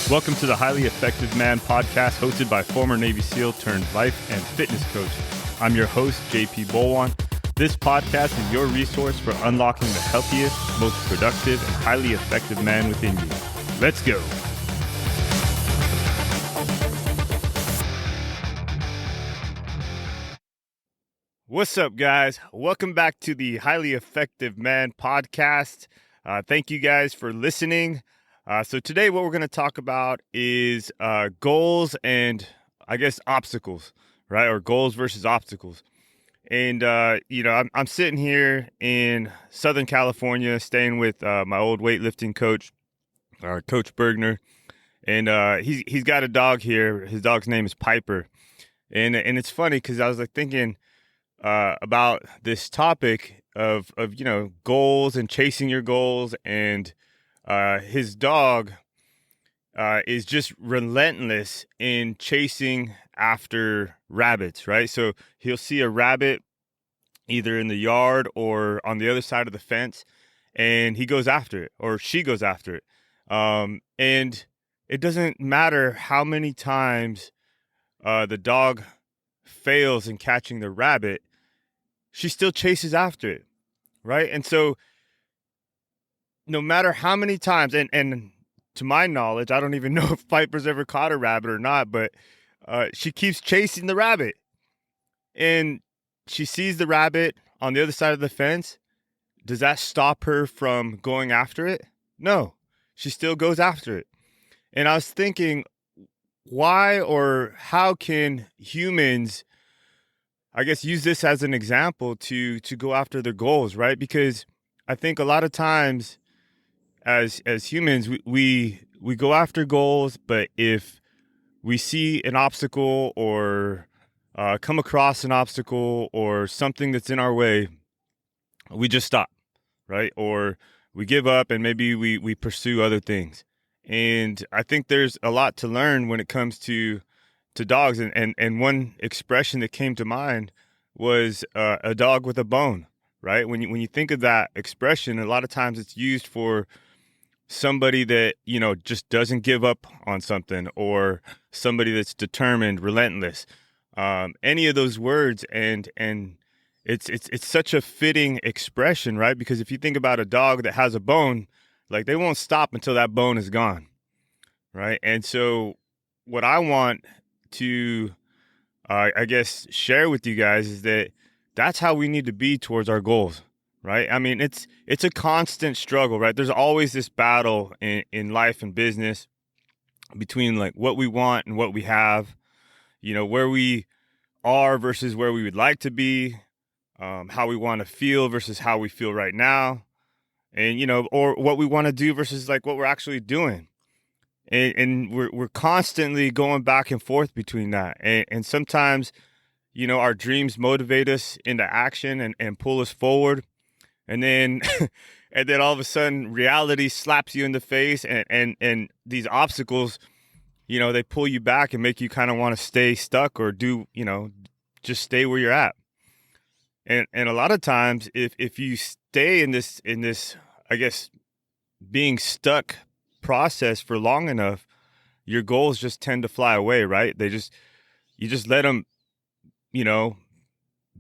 Welcome to the Highly Effective Man podcast, hosted by former Navy SEAL turned life and fitness coach. I'm your host, JP Bolwan. This podcast is your resource for unlocking the healthiest, most productive, and highly effective man within you. Let's go. What's up, guys? Welcome back to the Highly Effective Man podcast. Thank you guys for listening. So today what we're going to talk about is goals and, I guess, obstacles, right? Or goals versus obstacles. And, I'm sitting here in Southern California, staying with my old weightlifting coach, Coach Bergner. And he's got a dog here. His dog's name is Piper. And it's funny because I was like thinking about this topic of goals and chasing your goals, and his dog is just relentless in chasing after rabbits, right? So he'll see a rabbit either in the yard or on the other side of the fence, and he goes after it, or she goes after it. And it doesn't matter how many times the dog fails in catching the rabbit, she still chases after it, right? And so no matter how many times, and to my knowledge, I don't even know if Piper's ever caught a rabbit or not, but she keeps chasing the rabbit. And she sees the rabbit on the other side of the fence. Does that stop her from going after it? No, she still goes after it. And I was thinking, why or how can humans, I guess, use this as an example to go after their goals, right? Because I think a lot of times as humans, we go after goals, but if we see an obstacle or come across an obstacle or something that's in our way, we just stop, right? Or we give up and maybe we pursue other things. And I think there's a lot to learn when it comes to dogs. And one expression that came to mind was a dog with a bone, right? When you think of that expression, a lot of times it's used for somebody that, just doesn't give up on something, or somebody that's determined, relentless, any of those words. And it's such a fitting expression, right? Because if you think about a dog that has a bone, like, they won't stop until that bone is gone, right? And so what I want to, I guess, share with you guys is that that's how we need to be towards our goals, right? I mean, it's a constant struggle, right? There's always this battle in life and business between, like, what we want and what we have, where we are versus where we would like to be, how we want to feel versus how we feel right now, and, or what we want to do versus, like, what we're actually doing. And we're constantly going back and forth between that. And sometimes, our dreams motivate us into action and pull us forward. And then and then all of a sudden reality slaps you in the face, and these obstacles, they pull you back and make you kind of want to stay stuck or do, just stay where you're at. And a lot of times if you stay in this, I guess, being stuck process for long enough, your goals just tend to fly away, right? You just let them,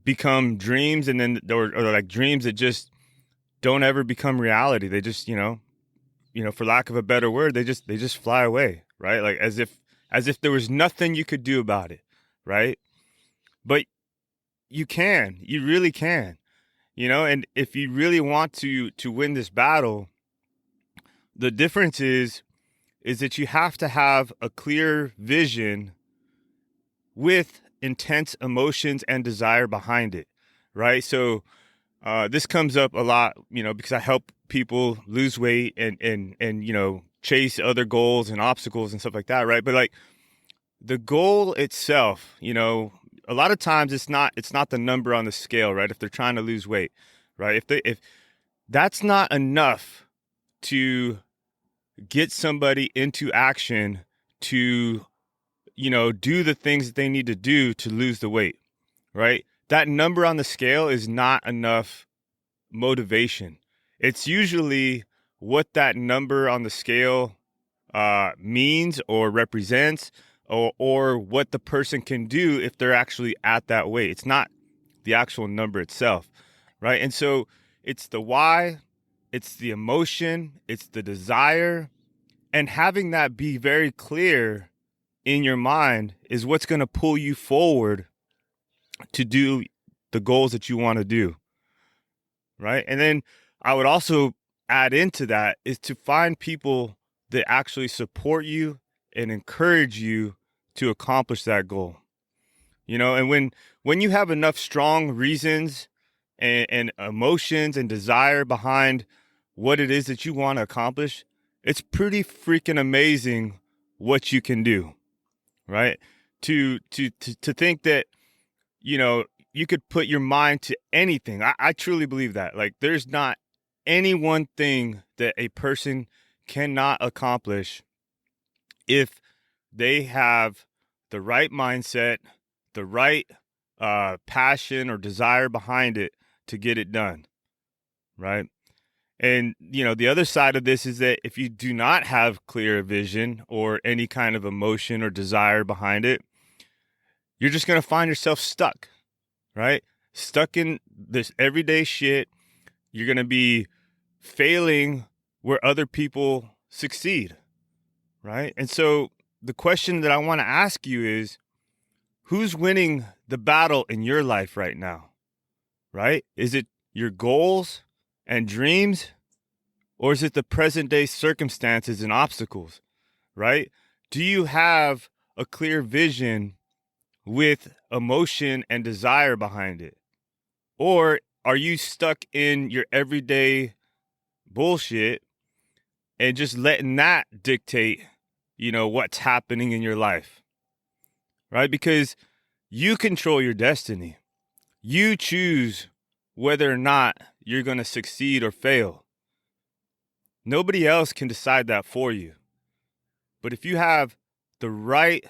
become dreams, and then or like dreams that just don't ever become reality. They just, for lack of a better word, they just fly away, right? Like as if there was nothing you could do about it, right? But you really can, and if you really want to win this battle, the difference is that you have to have a clear vision with intense emotions and desire behind it, right? So this comes up a lot, because I help people lose weight and chase other goals and obstacles and stuff like that, right? But, like, the goal itself, a lot of times it's not the number on the scale, right? If they're trying to lose weight, right? If that's not enough to get somebody into action to, do the things that they need to do to lose the weight, right? That number on the scale is not enough motivation. It's usually what that number on the scale means or represents, or what the person can do if they're actually at that weight. It's not the actual number itself, right? And so it's the why, it's the emotion, it's the desire, and having that be very clear in your mind is what's going to pull you forward to do the goals that you want to do, right? And then I would also add into that is to find people that actually support you and encourage you to accomplish that goal. And when you have enough strong reasons and emotions and desire behind what it is that you want to accomplish, it's pretty freaking amazing what you can do, right? To think that, you could put your mind to anything. I truly believe that. Like, there's not any one thing that a person cannot accomplish if they have the right mindset, the right passion or desire behind it to get it done, right? And, the other side of this is that if you do not have clear vision or any kind of emotion or desire behind it, you're just going to find yourself stuck, right? Stuck in this everyday shit. You're going to be failing where other people succeed, right? And so the question that I want to ask you is, who's winning the battle in your life right now, right? Is it your goals and dreams, or is it the present day circumstances and obstacles, right? Do you have a clear vision with emotion and desire behind it? Or are you stuck in your everyday bullshit and just letting that dictate, what's happening in your life, right? Because you control your destiny. You choose whether or not you're going to succeed or fail. Nobody else can decide that for you. But if you have the right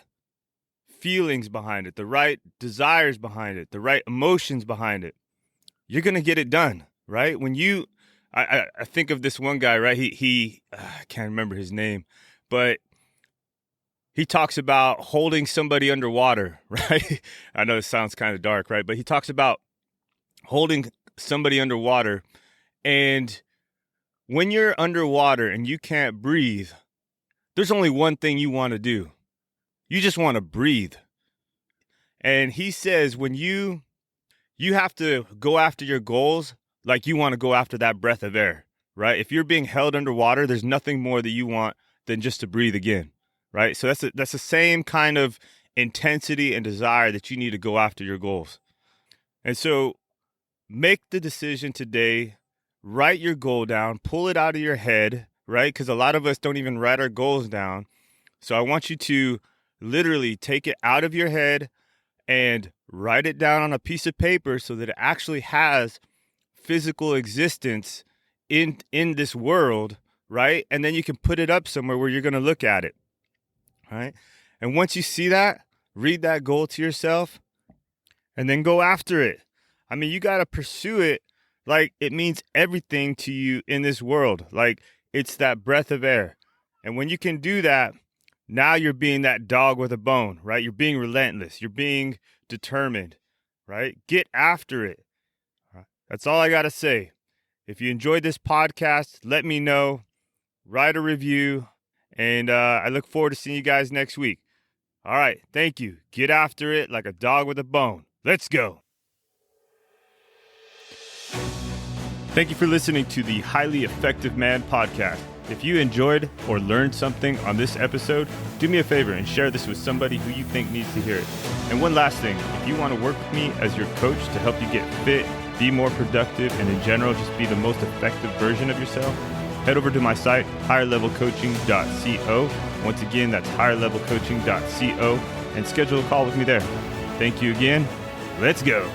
feelings behind it, the right desires behind it, the right emotions behind it, you're going to get it done, right? I think of this one guy, right? I can't remember his name, but he talks about holding somebody underwater, right? I know it sounds kind of dark, right? But he talks about holding somebody underwater. And when you're underwater and you can't breathe, there's only one thing you want to do. You just want to breathe. And he says when you have to go after your goals like you want to go after that breath of air, right? If you're being held underwater, there's nothing more that you want than just to breathe again, right? So that's the same kind of intensity and desire that you need to go after your goals. And so make the decision today, write your goal down, pull it out of your head, right? Because a lot of us don't even write our goals down. So I want you to literally take it out of your head and write it down on a piece of paper so that it actually has physical existence in this world, right? And then you can put it up somewhere where you're going to look at it, right? And once you see that, read that goal to yourself and then go after it. I mean, you got to pursue it like it means everything to you in this world. Like it's that breath of air. And when you can do that, now you're being that dog with a bone, right? You're being relentless. You're being determined, right? Get after it. That's all I got to say. If you enjoyed this podcast, let me know. Write a review. And I look forward to seeing you guys next week. All right. Thank you. Get after it like a dog with a bone. Let's go. Thank you for listening to the Highly Effective Man podcast. If you enjoyed or learned something on this episode, do me a favor and share this with somebody who you think needs to hear it. And one last thing, if you want to work with me as your coach to help you get fit, be more productive, and in general, just be the most effective version of yourself, head over to my site, higherlevelcoaching.co. Once again, that's higherlevelcoaching.co, and schedule a call with me there. Thank you again. Let's go.